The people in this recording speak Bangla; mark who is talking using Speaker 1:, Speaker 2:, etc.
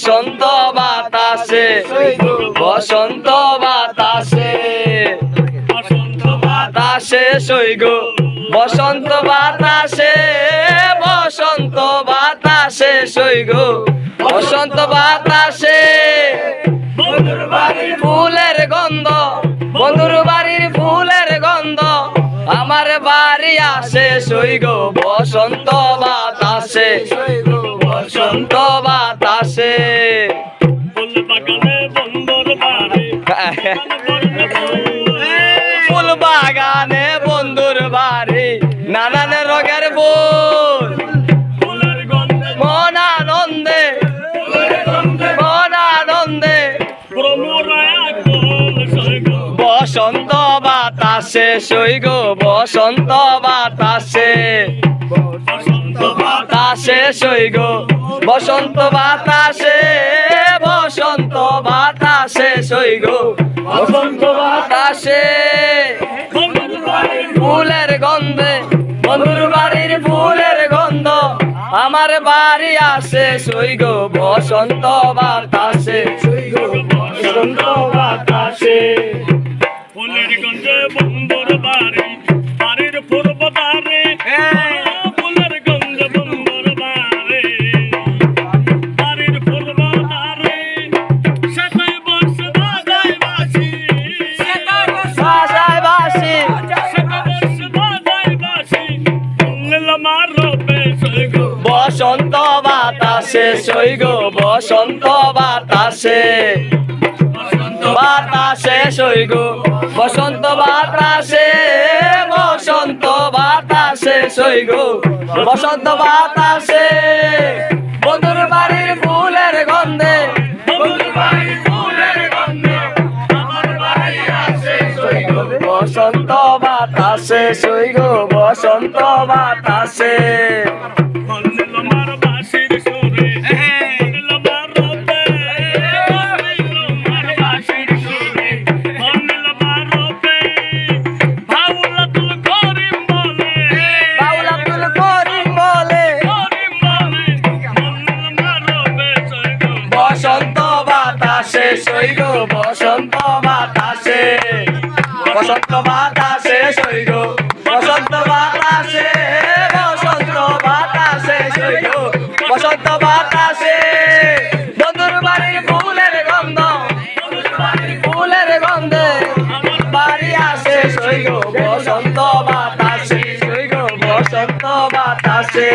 Speaker 1: বসন্ত বাতাসে বসন্ত বাতাসে বাতাসে সৈগ বসন্ত বাতাসে বসন্ত বাতাসে সৈগ বসন্ত বাতাসে বন্ধুর বাড়ির ফুলের গন্ধ বন্ধুর বাড়ির ফুলের গন্ধ আমার বাড়ি আসে সৈগ বসন্ত বাতাসে বসন্ত বাতাসে ফুল বাগানে বন্ধুর বাড়ি নানান রঙের ফুল মন আনন্দে মন আনন্দে বসন্ত বাতাসে সৈগ বসন্ত বাতাসে বাতাসে সৈগ বসন্ত বাতাসে বসন্ত বাতাসে সৈগ বসন্ত বাতাসে ফুলের গন্ধে বন্ধুর বাড়ির ফুলের গন্ধ আমার বাড়ি আসে সৈগ বসন্ত বাতাসে সৈগ বসন্ত বাতাসে ফুলের গন্ধে বন্ধুর বাড়ি বাড়ির পূর্ব দ্বারে ফুলের গন্ধে বন্ধুর বাড়ি বাড়ির পূর্ব দ্বারে সেটাই বসে বাজায় বাঁশি সেটাই বাজায় বাঁশি সেটাই বসে বাজায় বাঁশি আমার রূপে সৈগ বসন্ত বাতাসে সৈগ বসন্ত বাতাসে বাতাসে সৈগ বসন্ত বাতাসে বসন্ত বাতাসে সৈগ বসন্ত বাতাসে বন্ধুর বাড়ির ফুলের গন্ধে বন্ধুর বাড়ির ফুলের গন্ধে আমার বাড়ি আসে সৈগ বসন্ত বাতাসে সৈগ বসন্ত বাতাসে বসন্ত বাতাসে সৈগ বসন্ত বাতাসে বসন্ত বাতাসে সৈগ বসন্ত বাতাসে বসন্ত বাতাসে সৈগ বসন্ত বাতাসে বন্ধুর বাড়ির ফুলের গন্ধ ফুলের গন্ধে বাড়ি আসে সৈগ বসন্ত বাতাসে সৈগ বসন্ত বাতাসে